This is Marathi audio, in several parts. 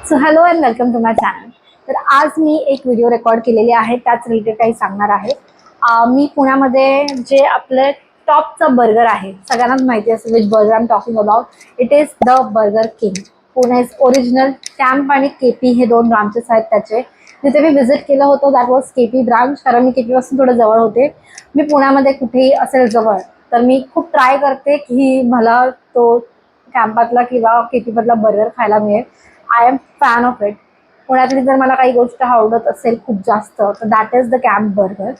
So hello and welcome to my channel. तर आज मी एक व्हिडिओ रेकॉर्ड केलेली आहे, त्याच रिलेटेड काही सांगणार आहे. मी पुण्यामध्ये जे आपलं टॉपचं बर्गर आहे, सगळ्यांनाच माहिती असेल which burger I am talking about. It is the burger king. Pune's original camp आणि केपी हे दोन ब्रांचेस आहेत त्याचे. जिथे मी व्हिजिट केलं होतं दॅट वॉज केपी ब्रांच, कारण मी केपीपासून थोडं जवळ होते. मी पुण्यामध्ये कुठेही असेल जवळ तर मी खूप ट्राय करते की मला तो कॅम्पातला किंवा केपीमधला बर्गर खायला मिळेल. I am fan of it. पुण्यातली जर मला काही गोष्ट आवडत असेल खूप जास्त तर that is the camp burger.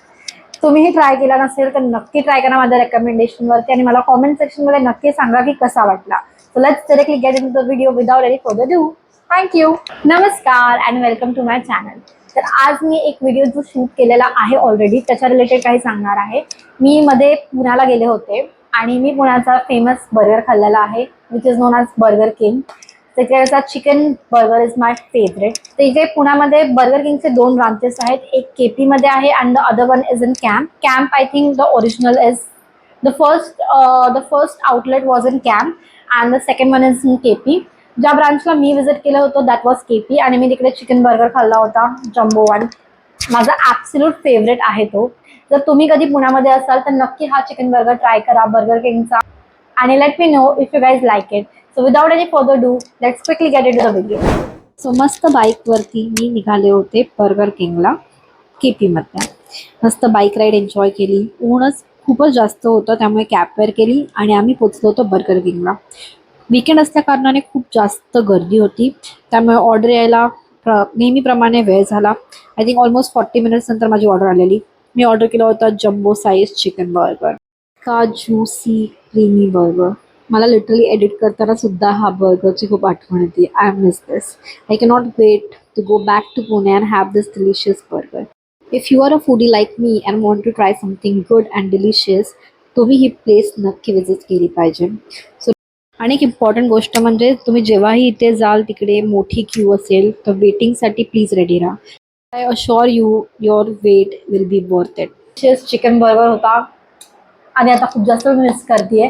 तुम्हीही ट्राय केला नसेल तर नक्की ट्राय करा माझ्या रेकमेंडेशनवरती आणि मला कॉमेंट सेक्शनमध्ये नक्की सांगा की कसा वाटला. So let's directly get in the video without any further ado. Thank you. नमस्कार and welcome to my channel. तर आज मी एक व्हिडिओ जो शूट केलेला आहे ऑलरेडी त्याच्या रिलेटेड काही सांगणार आहे. मी मध्ये पुण्याला गेले होते आणि मी पुण्याचा फेमस बर्गर खाल्लेला आहे which is known as Burger King. त्याचा chicken burger is my favourite. तर इथे पुण्यामध्ये बर्गर किंगचे दोन ब्रांचेस आहेत, एक केपीमध्ये आहे and the other one is in camp. Camp I think the original is the first outlet was in camp and the second one is in KP. ज्या ब्रांचला मी विजिट केलं होतं दॅट वॉज केपी आणि मी तिकडे चिकन बर्गर खाल्ला होता जम्बो वन. माझा ॲब्सल्यूट फेवरेट आहे तो. जर तुम्ही कधी पुण्यामध्ये असाल तर नक्की हा चिकन बर्गर ट्राय करा बर्गर किंगचा आणि let me know if you guys like it. So without any further do let's quickly get it to the video. So मस्त बाईकवरती मी निघाले होते बर्गर किंगला केपीमध्ये. मस्त बाईक राईड एन्जॉय केली. ऊनच खूपच जास्त होतं त्यामुळे कॅबवेअर केली आणि आम्ही पोचलो होतो बर्गर किंगला. वीकेंड असल्या कारणाने खूप जास्त गर्दी होती त्यामुळे ऑर्डर यायला नेहमीप्रमाणे वेळ झाला. आय थिंक ऑलमोस्ट 40 मिनिट्स नंतर माझी ऑर्डर आलेली. मी ऑर्डर केला होता जम्बो साईज चिकन बर्गर. का ज्यूसी क्रीमी बर्गर. मला लिटरली एडिट करताना सुद्धा हा बर्गरची खूप आठवण येते. I miss this. I cannot wait to go back to Pune and have this delicious burger. If you are a foodie like me and want to try something good and delicious तुम्ही ही प्लेस नक्की विजिट केली पाहिजे. सो आणि एक इम्पॉर्टंट गोष्ट म्हणजे तुम्ही जेव्हाही इथे जाल तिकडे मोठी क्यू असेल तर वेटिंगसाठी प्लीज रेडी राहा. I assure you your wait will be worth it. Chicken burger होता आणि आता खूप जास्त मिस करते.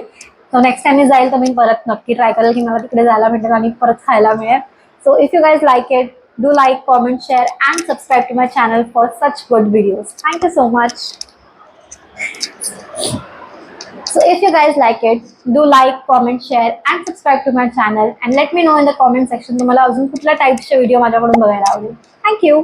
सो नेक्स्ट टाइम मी जाईल तर मी परत नक्की ट्राय करेल की मला तिकडे जायला भेटेल आणि परत खायला मिळेल. So if you guys like it do like comment share and subscribe to my channel for such good videos. Thank you so much. So if you guys like it, do like, comment, share and subscribe to my channel and let me know in the comment section तुम्हाला अजून कुठल्या टाइप्सचे व्हिडिओ माझ्याकडून बघायला आवडेल. Thank you.